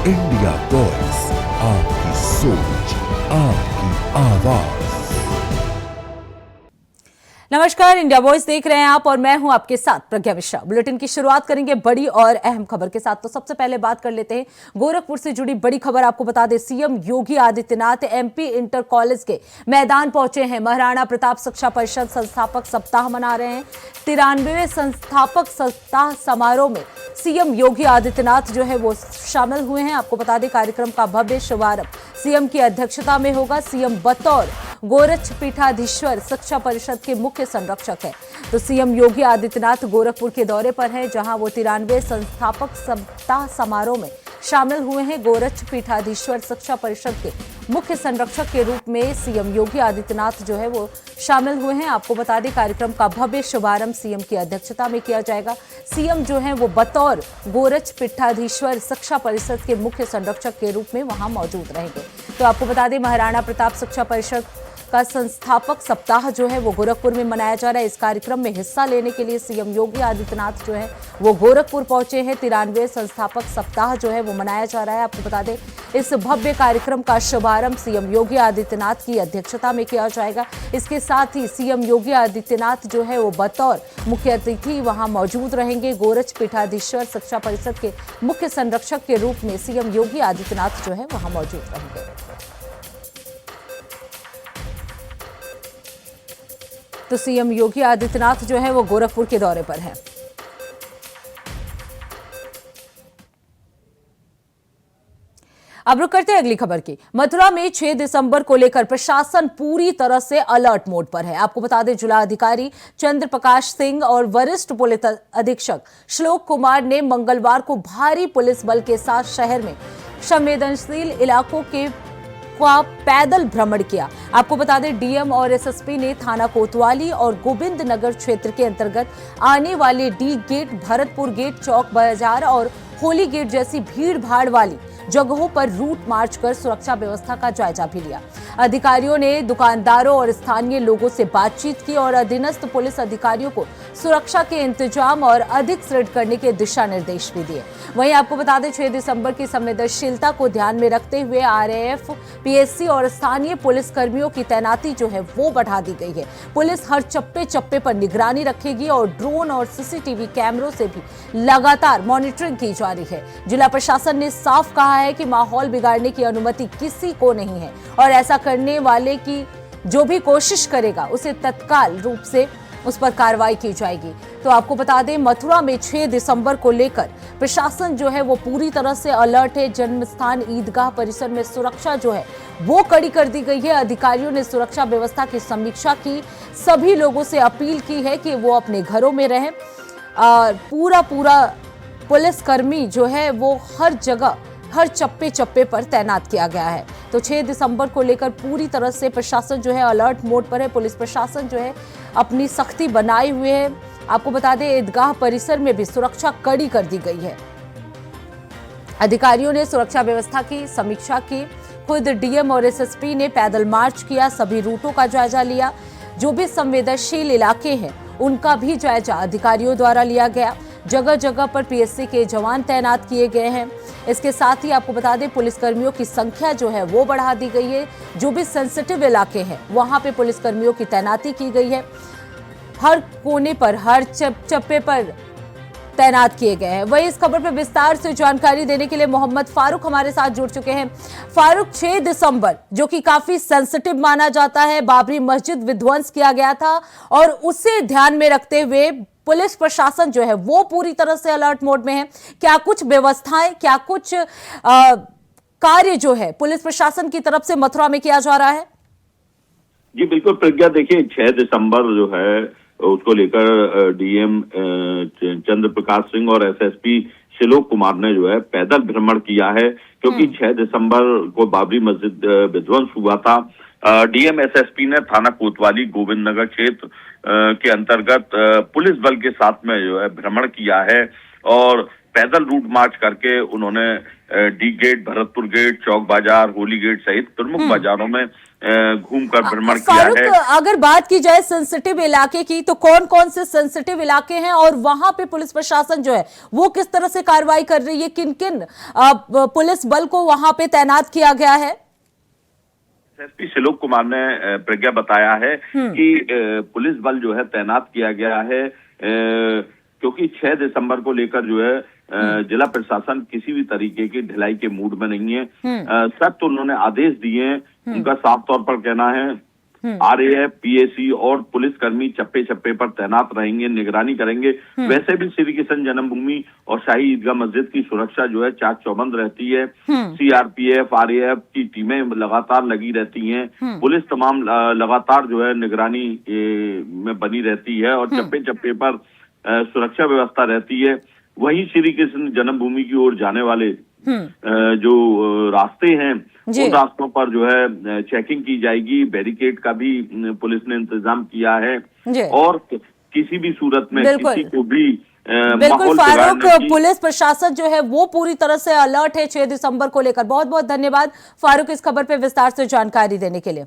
India voice, आपकी सोच, आपकी आवाज। नमस्कार, इंडिया वॉइस देख रहे हैं आप और मैं हूं आपके साथ प्रज्ञा मिश्रा। बुलेटिन की शुरुआत करेंगे बड़ी और अहम खबर के साथ। तो सबसे पहले बात कर लेते हैं गोरखपुर से जुड़ी बड़ी खबर। आपको बता दें, CM Yogi Adityanath MP inter college के मैदान पहुंचे हैं। महाराणा प्रताप शिक्षा परिषद संस्थापक सप्ताह मना रहे हैं। 93वें संस्थापक सप्ताह समारोह में सीएम योगी आदित्यनाथ जो है वो शामिल हुए हैं। आपको बता दें, कार्यक्रम का भव्य शुभारंभ सीएम की अध्यक्षता में होगा। सीएम बतौर गोरक्ष पीठाधीश्वर शिक्षा परिषद के मुख्य संरक्षक है। तो सीएम योगी आदित्यनाथ गोरखपुर के दौरे पर हैं, जहां वो 93वें संस्थापक सप्ताह समारोह में शामिल हुए हैं। गोरक्ष पीठाधीश्वर शिक्षा परिषद के मुख्य संरक्षक के रूप में सीएम योगी आदित्यनाथ जो है वो शामिल हुए हैं। आपको बता दें, कार्यक्रम का भव्य शुभारंभ सीएम की अध्यक्षता में किया जाएगा। सीएम जो है वो बतौर गोरक्ष पीठाधीश्वर शिक्षा परिषद के मुख्य संरक्षक के रूप में वहां मौजूद रहेंगे। तो आपको बता दें, महाराणा प्रताप शिक्षा परिषद का संस्थापक सप्ताह जो है वो गोरखपुर में मनाया जा रहा है। इस कार्यक्रम में हिस्सा लेने के लिए सीएम योगी आदित्यनाथ जो है वो गोरखपुर पहुंचे हैं। 93वें संस्थापक सप्ताह जो है वो मनाया जा रहा है। आपको बता दें, इस भव्य कार्यक्रम का शुभारंभ सीएम योगी आदित्यनाथ की अध्यक्षता में किया जाएगा। इसके साथ ही सीएम योगी आदित्यनाथ जो है वो बतौर मुख्य अतिथि वहां मौजूद रहेंगे। गोरक्ष पीठाधीश्वर शिक्षा परिषद के मुख्य संरक्षक के रूप में सीएम योगी आदित्यनाथ जो है वहां मौजूद रहेंगे। तो सीएम योगी आदित्यनाथ जो है वो गोरखपुर के दौरे पर हैं। अब रुक करते हैं अगली खबर की। मथुरा में 6 दिसंबर को लेकर प्रशासन पूरी तरह से अलर्ट मोड पर है। आपको बता दें, जिलाधिकारी चंद्र प्रकाश सिंह और वरिष्ठ पुलिस अधीक्षक श्लोक कुमार ने मंगलवार को भारी पुलिस बल के साथ शहर में संवेदनशील इलाकों के पैदल भ्रमण किया। आपको बता दें, डीएम और एसएसपी ने थाना कोतवाली और गोविंद नगर क्षेत्र के अंतर्गत आने वाले डी गेट, भरतपुर गेट, चौक बाजार और होली गेट जैसी भीड़ भाड़ वाली जगहों पर रूट मार्च कर सुरक्षा व्यवस्था का जायजा भी लिया। अधिकारियों ने दुकानदारों और स्थानीय लोगों से बातचीत की और अधीनस्थ पुलिस अधिकारियों को सुरक्षा के इंतजाम और अधिक सुदृढ़ करने के दिशा निर्देश भी दिए। वहीं आपको बता दें, 6 दिसंबर की संवेदनशीलता को ध्यान में रखते हुए आरएएफ, पीएससी और स्थानीय पुलिस कर्मियों की तैनाती जो है वो बढ़ा दी गई है। पुलिस हर चप्पे चप्पे पर निगरानी रखेगी और ड्रोन और सीसीटीवी कैमरों से भी लगातार मॉनिटरिंग की जा रही है। जिला प्रशासन ने साफ कहा है कि माहौल बिगाड़ने की अनुमति किसी को नहीं है और ऐसा करने वाले की जो भी कोशिश करेगा उसे तत्काल रूप से उस पर कार्रवाई की जाएगी। तो आपको बता दें, मथुरा में 6 दिसंबर को लेकर प्रशासन जो है वो पूरी तरह से अलर्ट है। जन्म स्थान ईदगाह परिसर में सुरक्षा जो है वो कड़ी कर दी गई है। अधिकारियों ने सुरक्षा व्यवस्था की समीक्षा की। सभी लोगों से अपील की है कि वो अपने घरों में रहें। पूरा पुलिसकर्मी जो है वो हर जगह, हर चप्पे चप्पे पर तैनात किया गया है। तो 6 दिसंबर को लेकर पूरी तरह से प्रशासन जो है अलर्ट मोड पर है। पुलिस प्रशासन जो है अपनी सख्ती बनाए हुए है। आपको बता दें, ईदगाह परिसर में भी सुरक्षा कड़ी कर दी गई है। अधिकारियों ने सुरक्षा व्यवस्था की समीक्षा की। खुद डीएम और एसएसपी ने पैदल मार्च किया, सभी रूटों का जायजा लिया। जो भी संवेदनशील इलाके हैं उनका भी जायजा अधिकारियों द्वारा लिया गया। जगह जगह पर पीएससी के जवान तैनात किए गए हैं। इसके साथ ही आपको बता दें, पुलिसकर्मियों की संख्या जो है वो बढ़ा दी गई है। जो भी सेंसिटिव इलाके हैं वहां पे पुलिसकर्मियों की तैनाती की गई है। हर कोने पर, हर चप्पे पर तैनात किए गए हैं। वही इस खबर पर विस्तार से जानकारी देने के लिए मोहम्मद फारूक हमारे साथ जुड़ चुके हैं। फारूक, 6 दिसंबर जो कि काफी सेंसिटिव माना जाता है, बाबरी मस्जिद विध्वंस किया गया था और उसे ध्यान में रखते हुए पुलिस प्रशासन जो है वो पूरी तरह से अलर्ट मोड में है। क्या कुछ व्यवस्थाएं, क्या कुछ कार्य जो है पुलिस प्रशासन की तरफ से मथुरा में किया जा रहा है? जी बिल्कुल प्रज्ञा, देखिए 6 दिसंबर जो है उसको लेकर डीएम चंद्र प्रकाश सिंह और एसएसपी श्लोक कुमार ने जो है पैदल भ्रमण किया है, क्योंकि 6 दिसंबर को बाबरी मस्जिद विध्वंस हुआ था। डीएम एसएसपी ने थाना कोतवाली गोविंद नगर क्षेत्र के अंतर्गत पुलिस बल के साथ में जो है भ्रमण किया है और पैदल रूट मार्च करके उन्होंने डी गेट, भरतपुर गेट, चौक बाजार, होली गेट सहित प्रमुख बाजारों में घूमकर भ्रमण किया फारूक, है। अगर बात की जाए सेंसिटिव इलाके की, तो कौन कौन से सेंसिटिव इलाके हैं और वहां पे पुलिस प्रशासन जो है वो किस तरह से कार्रवाई कर रही है? किन किन पुलिस बल को वहां पे तैनात किया गया है? एसएसपी शिलोक कुमार ने प्रज्ञा बताया है कि पुलिस बल जो है तैनात किया गया है, क्योंकि 6 दिसंबर को लेकर जो है जिला प्रशासन किसी भी तरीके की ढिलाई के मूड में नहीं है। सख्त उन्होंने आदेश दिए हैं। उनका साफ तौर पर कहना है आरएएफ, पीएसी और पुलिसकर्मी चप्पे चप्पे पर तैनात रहेंगे, निगरानी करेंगे। वैसे भी श्री कृष्ण जन्मभूमि और शाही ईदगाह मस्जिद की सुरक्षा जो है चाक चौबंद रहती है। सीआरपीएफ, आरएएफ की टीमें लगातार लगी रहती हैं। पुलिस तमाम लगातार जो है निगरानी में बनी रहती है और चप्पे चप्पे पर सुरक्षा व्यवस्था रहती है। वहीं श्री कृष्ण जन्मभूमि की ओर जाने वाले जो रास्ते हैं उन रास्तों पर जो है चेकिंग की जाएगी। बैरिकेड का भी पुलिस ने इंतजाम किया है और किसी भी सूरत में किसी को भी बिल्कुल फारूक, पुलिस प्रशासन जो है वो पूरी तरह से अलर्ट है 6 दिसंबर को लेकर। बहुत बहुत धन्यवाद फारूक इस खबर पे विस्तार से जानकारी देने के लिए।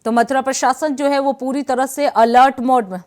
तो मथुरा प्रशासन जो है वो पूरी तरह से अलर्ट मोड में।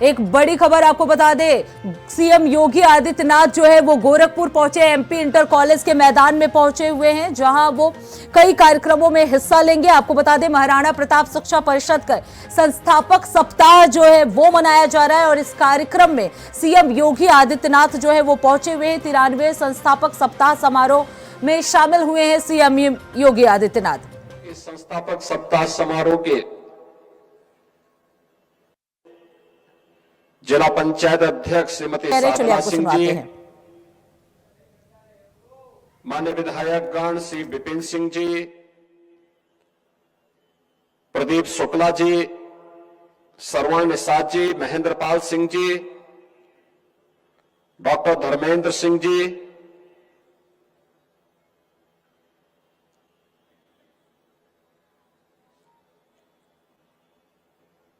एक बड़ी खबर आपको बता दें, सीएम योगी आदित्यनाथ जो है वो गोरखपुर पहुंचे, एमपी इंटर कॉलेज के मैदान में पहुंचे हुए हैं, जहां वो कई कार्यक्रमों में हिस्सा लेंगे। आपको बता दें महाराणा प्रताप शिक्षा परिषद का संस्थापक सप्ताह जो है वो मनाया जा रहा है और इस कार्यक्रम में सीएम योगी आदित्यनाथ जो है वो पहुंचे हुए हैं। 93वें संस्थापक सप्ताह समारोह में शामिल हुए हैं सीएम योगी आदित्यनाथ। संस्थापक सप्ताह समारोह के जिला पंचायत अध्यक्ष श्रीमती साधना सिंह जी, मान्य विधायक गण श्री विपिन सिंह जी, प्रदीप शुक्ला जी, सरवण निषाद जी, महेंद्र पाल सिंह जी, डॉक्टर धर्मेंद्र सिंह जी,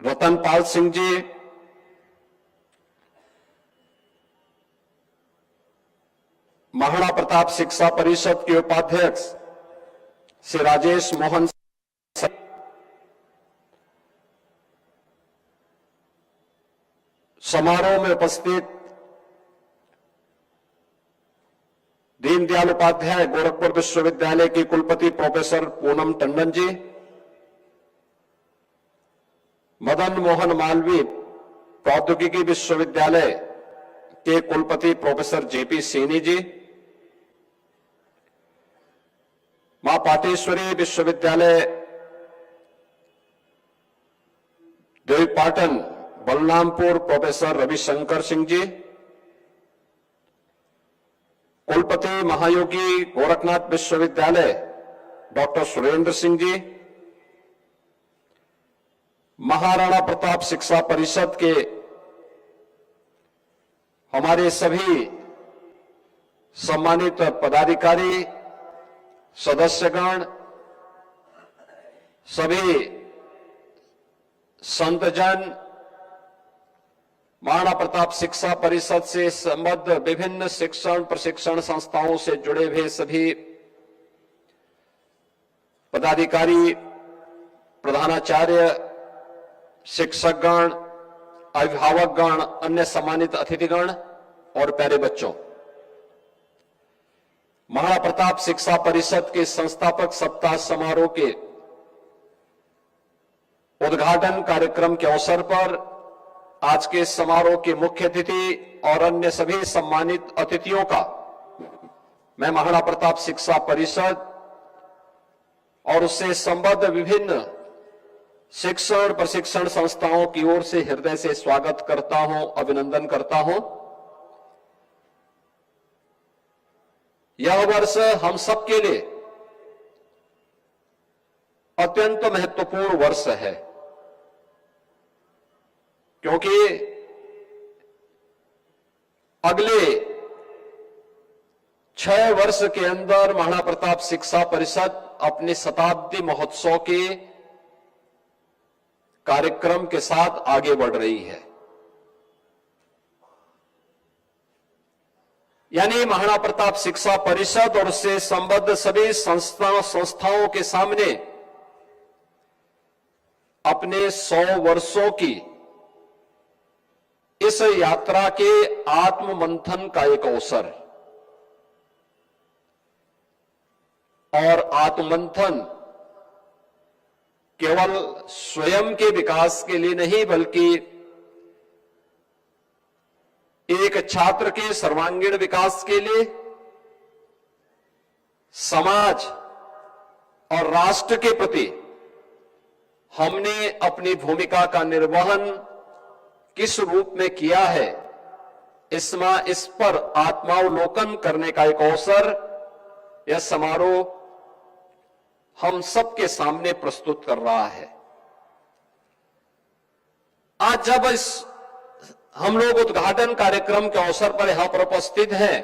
रतनपाल सिंह जी, महाराणा प्रताप शिक्षा परिषद के उपाध्यक्ष श्री राजेश मोहन, समारोह में उपस्थित दीनदयाल उपाध्याय गोरखपुर विश्वविद्यालय की कुलपति प्रोफेसर पूनम टंडन जी, मदन मोहन मालवीय प्रौद्योगिकी विश्वविद्यालय के कुलपति प्रोफेसर जेपी सैनी जी, मां पाटेश्वरी विश्वविद्यालय देवीपाटन बलरामपुर प्रोफेसर रविशंकर सिंह जी, कुलपति महायोगी गोरखनाथ विश्वविद्यालय डॉक्टर सुरेंद्र सिंह जी, महाराणा प्रताप शिक्षा परिषद के हमारे सभी सम्मानित पदाधिकारी, सदस्यगण, सभी संतजन, महाराणा प्रताप शिक्षा परिषद से संबद्ध विभिन्न शिक्षण प्रशिक्षण संस्थाओं से जुड़े हुए सभी पदाधिकारी, प्रधानाचार्य, शिक्षकगण, अभिभावकगण, अन्य सम्मानित अतिथिगण और प्यारे बच्चों, महाराणा प्रताप शिक्षा परिषद के संस्थापक सप्ताह समारोह के उद्घाटन कार्यक्रम के अवसर पर आज के समारोह के मुख्य अतिथि और अन्य सभी सम्मानित अतिथियों का मैं महाराणा प्रताप शिक्षा परिषद और उससे संबद्ध विभिन्न शिक्षण प्रशिक्षण संस्थाओं की ओर से हृदय से स्वागत करता हूं, अभिनंदन करता हूं। यह वर्ष हम सबके लिए अत्यंत महत्वपूर्ण वर्ष है, क्योंकि अगले 6 वर्ष के अंदर महाराणा प्रताप शिक्षा परिषद अपने शताब्दी महोत्सव के कार्यक्रम के साथ आगे बढ़ रही है। यानी महाराणा प्रताप शिक्षा परिषद और उससे संबद्ध सभी संस्थाओं के सामने अपने 100 वर्षों की इस यात्रा के आत्ममंथन का एक अवसर, और आत्ममंथन केवल स्वयं के विकास के लिए नहीं बल्कि एक छात्र के सर्वांगीण विकास के लिए, समाज और राष्ट्र के प्रति हमने अपनी भूमिका का निर्वहन किस रूप में किया है, इस पर आत्मावलोकन करने का एक अवसर यह समारोह हम सबके सामने प्रस्तुत कर रहा है। आज जब हम लोग उद्घाटन कार्यक्रम के अवसर पर यहां पर उपस्थित हैं,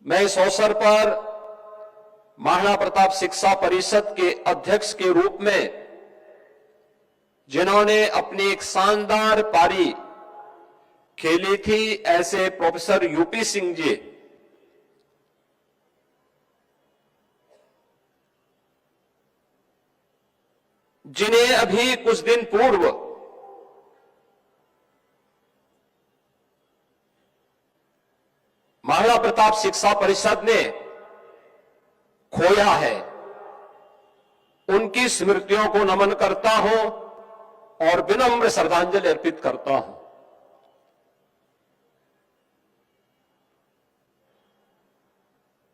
मैं इस अवसर पर महाराणा प्रताप शिक्षा परिषद के अध्यक्ष के रूप में जिन्होंने अपनी एक शानदार पारी खेली थी, ऐसे प्रोफेसर यूपी सिंह जी, जिन्हें अभी कुछ दिन पूर्व महाराणा प्रताप शिक्षा परिषद ने खोया है, उनकी स्मृतियों को नमन करता हूं और विनम्र श्रद्धांजलि अर्पित करता हूं।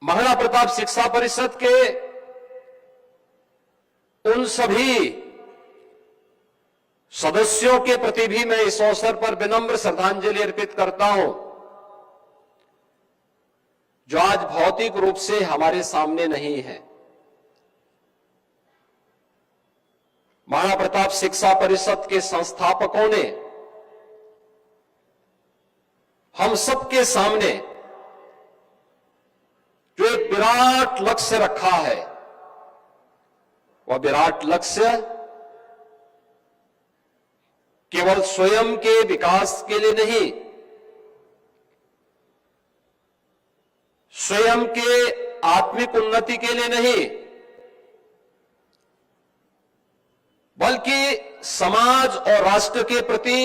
महाराणा प्रताप शिक्षा परिषद के उन सभी सदस्यों के प्रति भी मैं इस अवसर पर विनम्र श्रद्धांजलि अर्पित करता हूं, जो आज भौतिक रूप से हमारे सामने नहीं है। महाराणा प्रताप शिक्षा परिषद के संस्थापकों ने हम सबके सामने जो एक विराट लक्ष्य रखा है, वह विराट लक्ष्य केवल स्वयं के विकास के लिए नहीं, स्वयं के आत्मिक उन्नति के लिए नहीं, बल्कि समाज और राष्ट्र के प्रति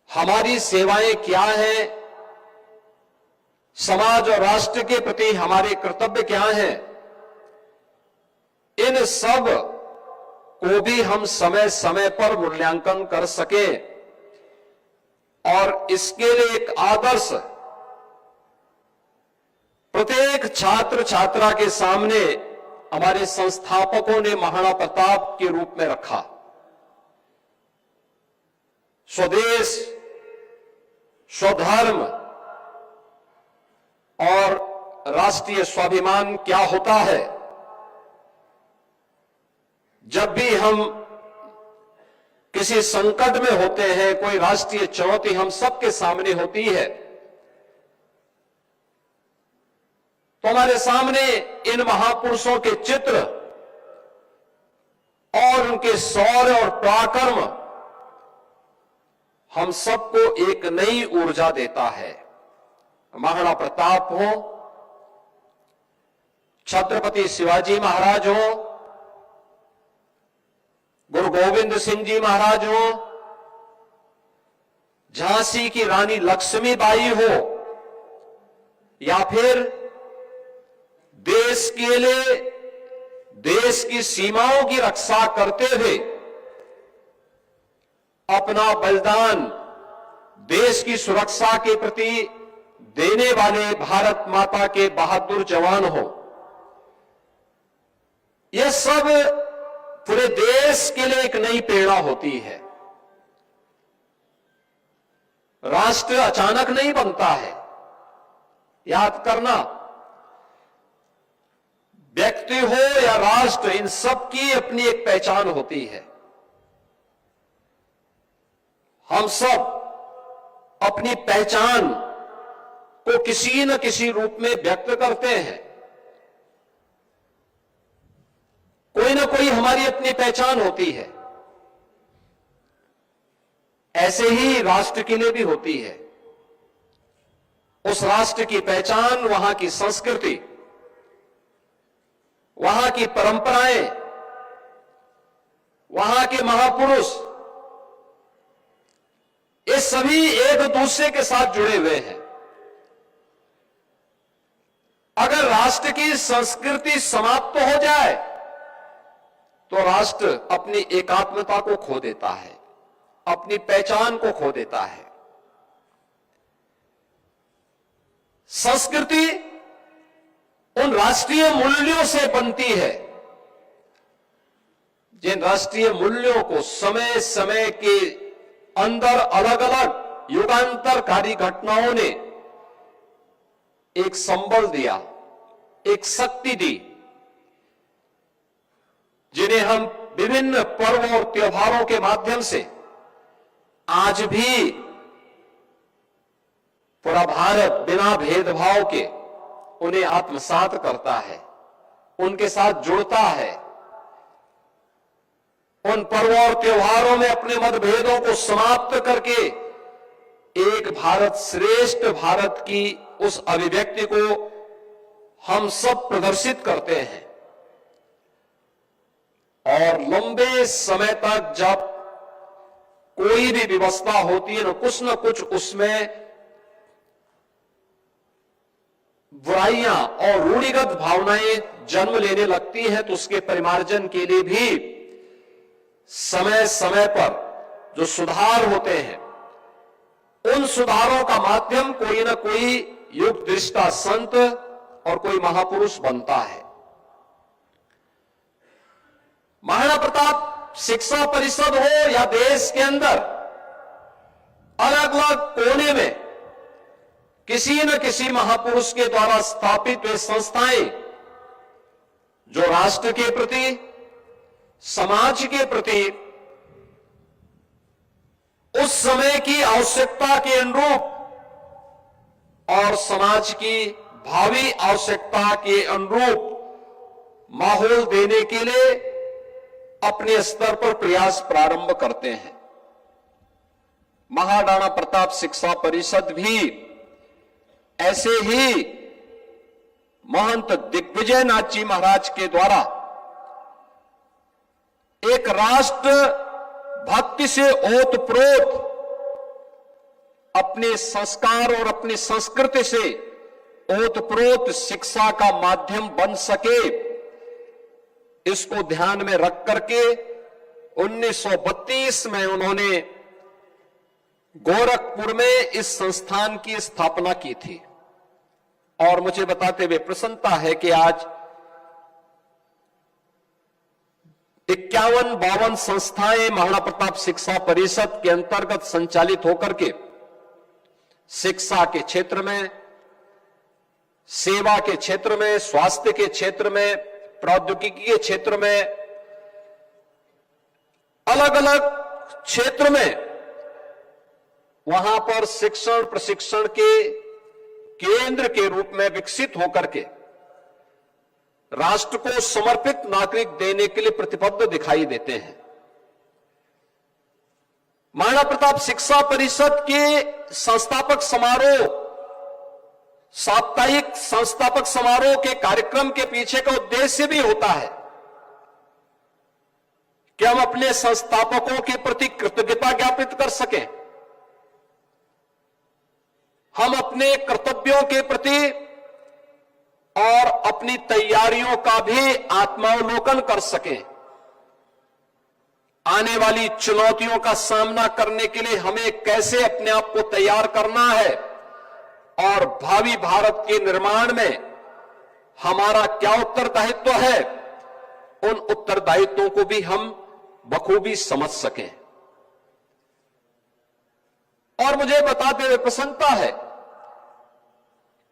हमारी सेवाएं क्या हैं, समाज और राष्ट्र के प्रति हमारे कर्तव्य क्या हैं, इन सब को भी हम समय समय पर मूल्यांकन कर सके और इसके लिए एक आदर्श प्रत्येक छात्र छात्रा के सामने हमारे संस्थापकों ने महाराणा प्रताप के रूप में रखा। स्वदेश, स्वधर्म और राष्ट्रीय स्वाभिमान क्या होता है, जब भी हम किसी संकट में होते हैं, कोई राष्ट्रीय चुनौती हम सबके सामने होती है, तो हमारे सामने इन महापुरुषों के चित्र और उनके शौर्य और पराक्रम हम सबको एक नई ऊर्जा देता है। महाराणा प्रताप हो, छत्रपति शिवाजी महाराज हो, गुरु गोविंद सिंह जी महाराज हो, झांसी की रानी लक्ष्मीबाई हो, या फिर देश के लिए देश की सीमाओं की रक्षा करते हुए अपना बलिदान देश की सुरक्षा के प्रति देने वाले भारत माता के बहादुर जवान हो, यह सब पूरे देश के लिए एक नई प्रेरणा होती है। राष्ट्र अचानक नहीं बनता है, याद करना, व्यक्ति हो या राष्ट्र, इन सब की अपनी एक पहचान होती है। हम सब अपनी पहचान को किसी न किसी रूप में व्यक्त करते हैं, कोई ना कोई हमारी अपनी पहचान होती है। ऐसे ही राष्ट्र के लिए भी होती है। उस राष्ट्र की पहचान, वहां की संस्कृति, वहां की परंपराएं, वहां के महापुरुष, ये सभी एक दूसरे के साथ जुड़े हुए हैं। अगर राष्ट्र की संस्कृति समाप्त हो जाए तो राष्ट्र अपनी एकात्मता को खो देता है, अपनी पहचान को खो देता है। संस्कृति उन राष्ट्रीय मूल्यों से बनती है जिन राष्ट्रीय मूल्यों को समय समय के अंदर अलग अलग युगांतरकारी घटनाओं ने एक संबल दिया, एक शक्ति दी, जिन्हें हम विभिन्न पर्व और त्योहारों के माध्यम से आज भी पूरा भारत बिना भेदभाव के उन्हें आत्मसात करता है, उनके साथ जुड़ता है। उन पर्वों और त्योहारों में अपने मतभेदों को समाप्त करके एक भारत श्रेष्ठ भारत की उस अभिव्यक्ति को हम सब प्रदर्शित करते हैं। और लंबे समय तक जब कोई भी व्यवस्था होती है न कुछ उसमें बुराइयां और रूढ़िगत भावनाएं जन्म लेने लगती हैं, तो उसके परिमार्जन के लिए भी समय समय पर जो सुधार होते हैं, उन सुधारों का माध्यम कोई ना कोई युग दृष्टा संत और कोई महापुरुष बनता है। महाराणा प्रताप शिक्षा परिषद हो या देश के अंदर अलग अलग कोने में किसी न किसी महापुरुष के द्वारा स्थापित हुए संस्थाएं जो राष्ट्र के प्रति, समाज के प्रति उस समय की आवश्यकता के अनुरूप और समाज की भावी आवश्यकता के अनुरूप माहौल देने के लिए अपने स्तर पर प्रयास प्रारंभ करते हैं। महाराणा प्रताप शिक्षा परिषद भी ऐसे ही महंत दिग्विजय नाथ जी महाराज के द्वारा एक राष्ट्र भक्ति से ओतप्रोत अपने संस्कार और अपनी संस्कृति से ओतप्रोत शिक्षा का माध्यम बन सके, इसको ध्यान में रख करके 1932 में उन्होंने गोरखपुर में इस संस्थान की स्थापना की थी। और मुझे बताते हुए प्रसन्नता है कि आज 51-52 संस्थाएं महाराणा प्रताप शिक्षा परिषद के अंतर्गत संचालित होकर के शिक्षा के क्षेत्र में, सेवा के क्षेत्र में, स्वास्थ्य के क्षेत्र में, प्रौद्योगिकी के क्षेत्र में, अलग अलग क्षेत्र में वहां पर शिक्षण प्रशिक्षण के केंद्र के रूप में विकसित होकर के राष्ट्र को समर्पित नागरिक देने के लिए प्रतिबद्ध दिखाई देते हैं। महाराणा प्रताप शिक्षा परिषद के संस्थापक समारोह, साप्ताहिक संस्थापक समारोह के कार्यक्रम के पीछे का उद्देश्य भी होता है कि हम अपने संस्थापकों के प्रति कृतज्ञता ज्ञापित कर सकें, हम अपने कर्तव्यों के प्रति और अपनी तैयारियों का भी आत्मावलोकन कर सकें। आने वाली चुनौतियों का सामना करने के लिए हमें कैसे अपने आप को तैयार करना है और भावी भारत के निर्माण में हमारा क्या उत्तरदायित्व है, उन उत्तरदायित्वों को भी हम बखूबी समझ सकें। और मुझे बताते हुए प्रसन्नता है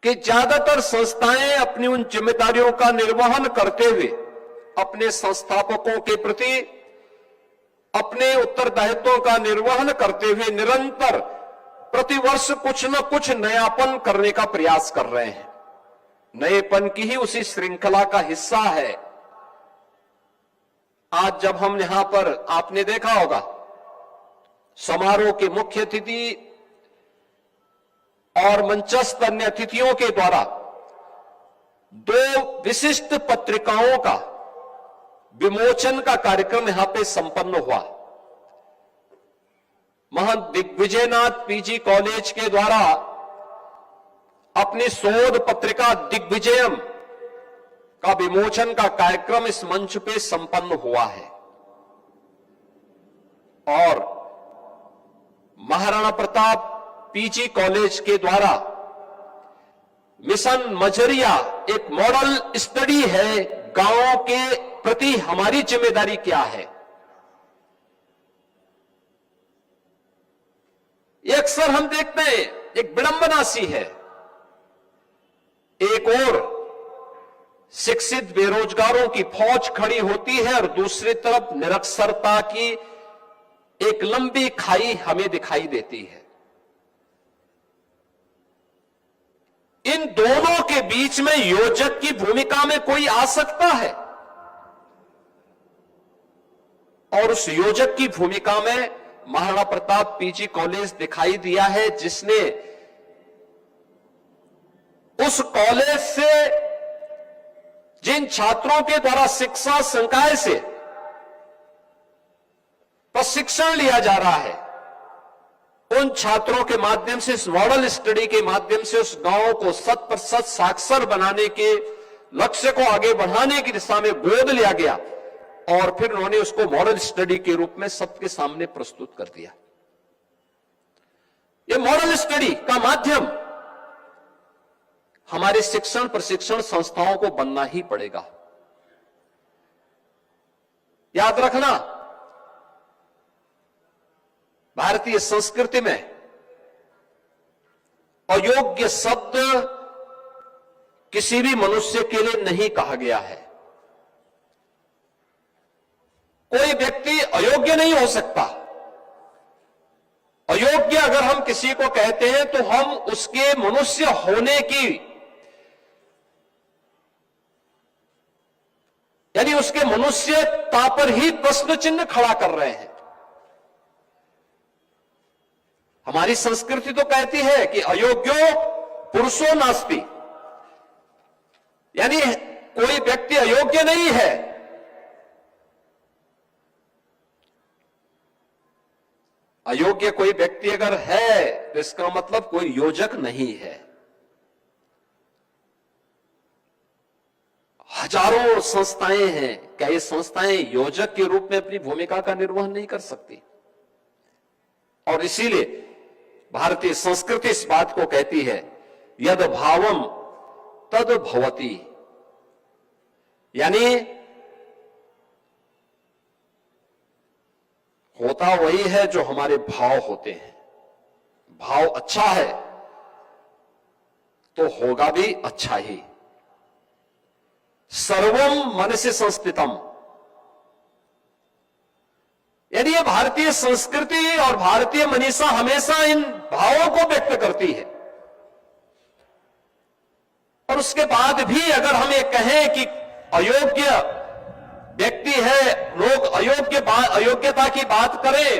कि ज्यादातर संस्थाएं अपनी उन जिम्मेदारियों का निर्वहन करते हुए अपने संस्थापकों के प्रति अपने उत्तरदायित्वों का निर्वहन करते हुए निरंतर प्रतिवर्ष कुछ न कुछ नयापन करने का प्रयास कर रहे हैं। नएपन की ही उसी श्रृंखला का हिस्सा है। आज जब हम यहां पर, आपने देखा होगा, समारोह के मुख्य अतिथि और मंचस्थ अन्य अतिथियों के द्वारा 2 विशिष्ट पत्रिकाओं का विमोचन का कार्यक्रम यहां पे संपन्न हुआ। महंत दिग्विजयनाथ पीजी कॉलेज के द्वारा अपनी शोध पत्रिका दिग्विजयम का विमोचन का कार्यक्रम इस मंच पे संपन्न हुआ है और महाराणा प्रताप पीजी कॉलेज के द्वारा मिशन मजरिया एक मॉडल स्टडी है। गांव के प्रति हमारी जिम्मेदारी क्या है। ये अक्सर हम देखते हैं, एक विडंबना सी है। एक और शिक्षित बेरोजगारों की फौज खड़ी होती है और दूसरी तरफ निरक्षरता की एक लंबी खाई हमें दिखाई देती है। इन दोनों के बीच में योजक की भूमिका में कोई आ सकता है और उस योजक की भूमिका में महाराणा प्रताप पीजी कॉलेज दिखाई दिया है, जिसने उस कॉलेज से जिन छात्रों के द्वारा शिक्षा संकाय से प्रशिक्षण लिया जा रहा है, उन छात्रों के माध्यम से, इस मॉडल स्टडी के माध्यम से उस गांव को 100% साक्षर बनाने के लक्ष्य को आगे बढ़ाने की दिशा में गोद लिया गया और फिर उन्होंने उसको मॉडल स्टडी के रूप में सबके सामने प्रस्तुत कर दिया। यह मॉडल स्टडी का माध्यम हमारे शिक्षण प्रशिक्षण संस्थाओं को बनना ही पड़ेगा। याद रखना, भारतीय संस्कृति में अयोग्य शब्द किसी भी मनुष्य के लिए नहीं कहा गया है। कोई व्यक्ति अयोग्य नहीं हो सकता। अयोग्य अगर हम किसी को कहते हैं तो हम उसके मनुष्य होने की, यानी उसके मनुष्यता पर ही प्रश्न चिन्ह खड़ा कर रहे हैं। हमारी संस्कृति तो कहती है कि अयोग्यो पुरुषो नास्ति, यानी कोई व्यक्ति अयोग्य नहीं है। अयोग्य कोई व्यक्ति अगर है तो इसका मतलब कोई योजक नहीं है। हजारों संस्थाएं हैं, क्या ये संस्थाएं योजक के रूप में अपनी भूमिका का निर्वहन नहीं कर सकती? और इसीलिए भारतीय संस्कृति इस बात को कहती है, यद भावम तद भवति, यानी होता वही है जो हमारे भाव होते हैं। भाव अच्छा है तो होगा भी अच्छा ही। सर्वम मनसि संस्थितम, यानी ये भारतीय संस्कृति और भारतीय मनीषा हमेशा इन भावों को व्यक्त करती है। और उसके बाद भी अगर हम ये कहें कि अयोग्य व्यक्ति है, लोग अयोग्यता की बात करें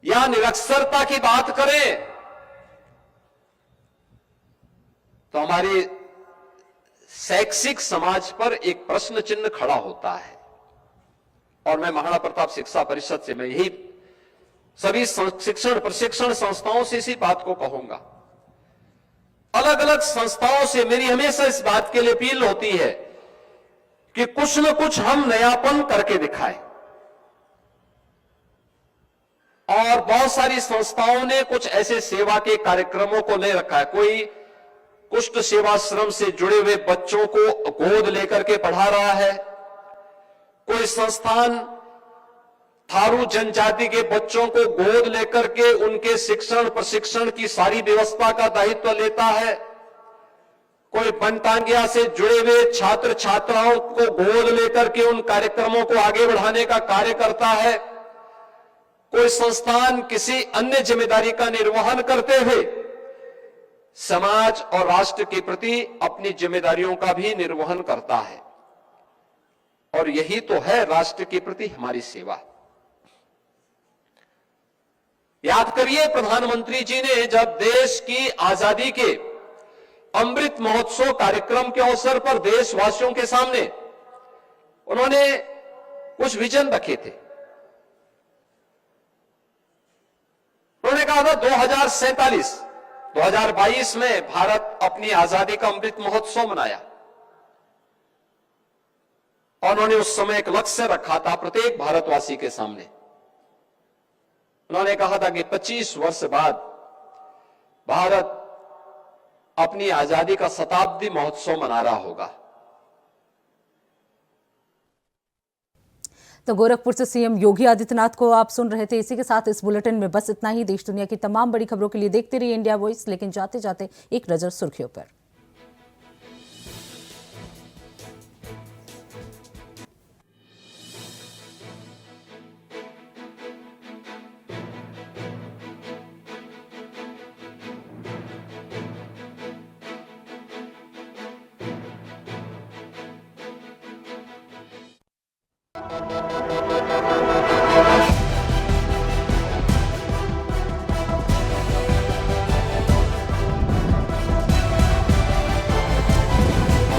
या निरक्षरता की बात करें, तो हमारे शैक्षिक समाज पर एक प्रश्न चिन्ह खड़ा होता है। और मैं महाराणा प्रताप शिक्षा परिषद से, मैं यही सभी शिक्षण प्रशिक्षण संस्थाओं से इसी बात को कहूंगा। अलग अलग संस्थाओं से मेरी हमेशा इस बात के लिए अपील होती है कि कुछ न कुछ हम नयापन करके दिखाएं। और बहुत सारी संस्थाओं ने कुछ ऐसे सेवा के कार्यक्रमों को ले रखा है। कोई कुष्ठ सेवाश्रम से जुड़े हुए बच्चों को गोद लेकर के पढ़ा रहा है, कोई संस्थान थारू जनजाति के बच्चों को गोद लेकर के उनके शिक्षण प्रशिक्षण की सारी व्यवस्था का दायित्व लेता है, कोई बनटांगिया से जुड़े हुए छात्र छात्राओं को गोद लेकर के उन कार्यक्रमों को आगे बढ़ाने का कार्य करता है, कोई संस्थान किसी अन्य जिम्मेदारी का निर्वहन करते हुए समाज और राष्ट्र के प्रति अपनी जिम्मेदारियों का भी निर्वहन करता है। और यही तो है राष्ट्र के प्रति हमारी सेवा। याद करिए प्रधानमंत्री जी ने जब देश की आजादी के अमृत महोत्सव कार्यक्रम के अवसर पर देशवासियों के सामने उन्होंने कुछ विजन रखे थे। उन्होंने कहा था 2022 में भारत अपनी आजादी का अमृत महोत्सव मनाया और उन्होंने उस समय एक लक्ष्य रखा था प्रत्येक भारतवासी के सामने। उन्होंने कहा था कि 25 वर्ष बाद भारत अपनी आजादी का शताब्दी महोत्सव मना रहा होगा। तो गोरखपुर से सीएम योगी आदित्यनाथ को आप सुन रहे थे। इसी के साथ इस बुलेटिन में बस इतना ही। देश दुनिया की तमाम बड़ी खबरों के लिए देखते रहिए इंडिया वॉइस। लेकिन जाते जाते एक नजर सुर्खियों पर।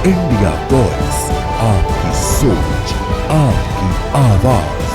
इंडिया वॉइस, आपकी सोच, आपकी आवाज।